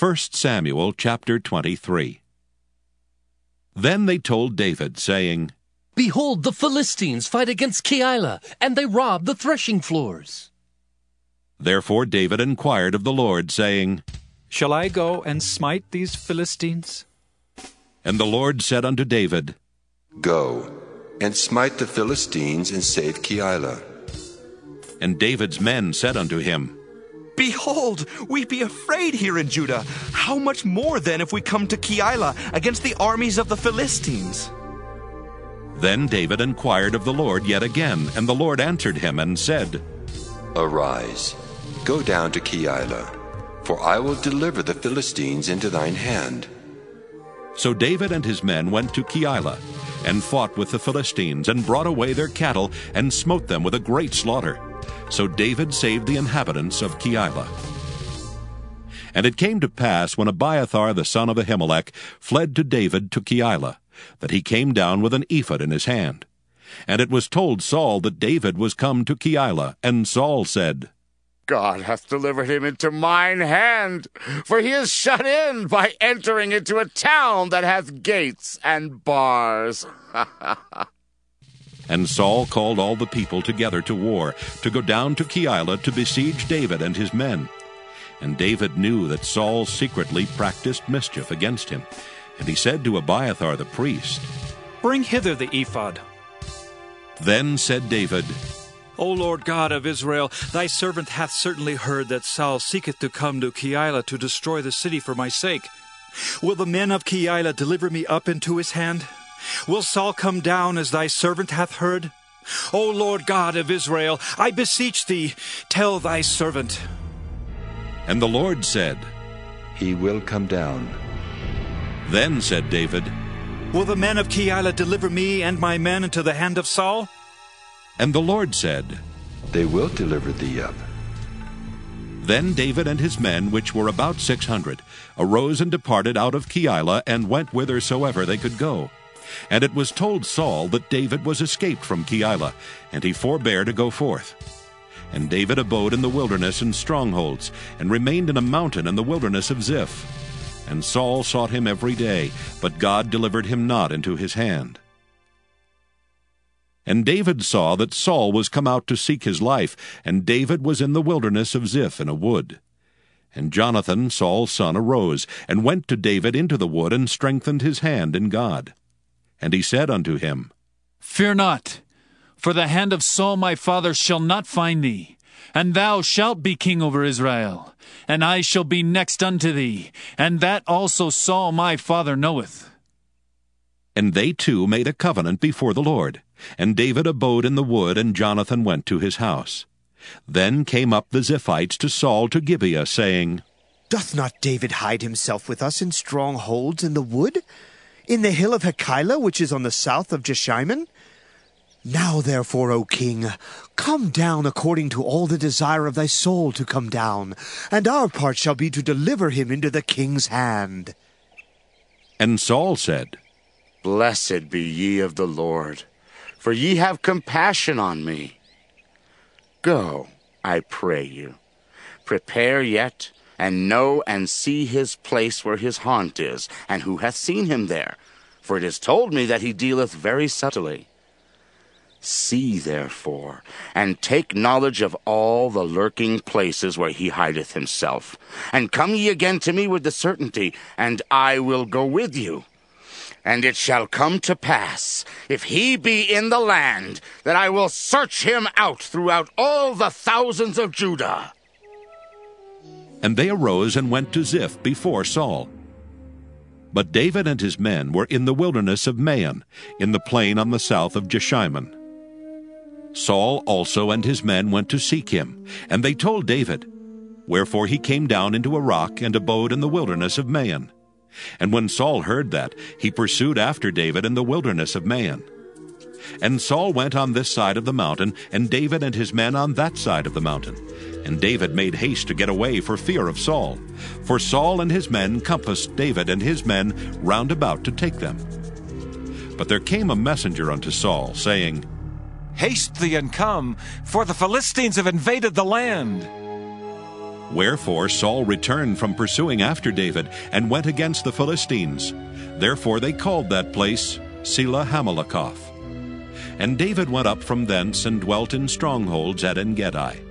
1 Samuel chapter 23. Then they told David, saying, Behold, the Philistines fight against Keilah, and they rob the threshing floors. Therefore David inquired of the Lord, saying, Shall I go and smite these Philistines? And the Lord said unto David, Go, and smite the Philistines, and save Keilah. And David's men said unto him, Behold, we be afraid here in Judah. How much more then if we come to Keilah against the armies of the Philistines? Then David inquired of the Lord yet again, and the Lord answered him and said, Arise, go down to Keilah, for I will deliver the Philistines into thine hand. So David and his men went to Keilah, and fought with the Philistines, and brought away their cattle, and smote them with a great slaughter. So David saved the inhabitants of Keilah. And it came to pass, when Abiathar the son of Ahimelech fled to David to Keilah, that he came down with an ephod in his hand. And it was told Saul that David was come to Keilah, and Saul said, God hath delivered him into mine hand, for he is shut in by entering into a town that hath gates and bars. And Saul called all the people together to war, to go down to Keilah to besiege David and his men. And David knew that Saul secretly practiced mischief against him. And he said to Abiathar the priest, Bring hither the ephod. Then said David, O Lord God of Israel, thy servant hath certainly heard that Saul seeketh to come to Keilah to destroy the city for my sake. Will the men of Keilah deliver me up into his hand? Will Saul come down as thy servant hath heard? O Lord God of Israel, I beseech thee, tell thy servant. And the Lord said, He will come down. Then said David, Will the men of Keilah deliver me and my men into the hand of Saul? And the Lord said, They will deliver thee up. Then David and his men, which were about 600, arose and departed out of Keilah, and went whithersoever they could go. And it was told Saul that David was escaped from Keilah, and he forbare to go forth. And David abode in the wilderness in strongholds, and remained in a mountain in the wilderness of Ziph. And Saul sought him every day, but God delivered him not into his hand. And David saw that Saul was come out to seek his life, and David was in the wilderness of Ziph in a wood. And Jonathan, Saul's son, arose, and went to David into the wood, and strengthened his hand in God. And he said unto him, Fear not, for the hand of Saul my father shall not find thee, and thou shalt be king over Israel, and I shall be next unto thee, and that also Saul my father knoweth. And they two made a covenant before the Lord. And David abode in the wood, and Jonathan went to his house. Then came up the Ziphites to Saul to Gibeah, saying, Doth not David hide himself with us in strongholds in the wood, in the hill of Keilah, which is on the south of Jeshimon? Now therefore, O king, come down according to all the desire of thy soul to come down, and our part shall be to deliver him into the king's hand. And Saul said, Blessed be ye of the Lord, for ye have compassion on me. Go, I pray you, prepare yet, and know and see his place where his haunt is, and who hath seen him there, for it is told me that he dealeth very subtly. See, therefore, and take knowledge of all the lurking places where he hideth himself, and come ye again to me with the certainty, and I will go with you. And it shall come to pass, if he be in the land, that I will search him out throughout all the thousands of Judah. And they arose and went to Ziph before Saul. But David and his men were in the wilderness of Maon, in the plain on the south of Jeshimon. Saul also and his men went to seek him, and they told David. Wherefore he came down into a rock, and abode in the wilderness of Maon. And when Saul heard that, he pursued after David in the wilderness of Maon. And Saul went on this side of the mountain, and David and his men on that side of the mountain. And David made haste to get away for fear of Saul. For Saul and his men compassed David and his men round about to take them. But there came a messenger unto Saul, saying, Haste thee and come, for the Philistines have invaded the land. Wherefore Saul returned from pursuing after David, and went against the Philistines. Therefore they called that place Selah Hamalakoth. And David went up from thence, and dwelt in strongholds at En-gedi.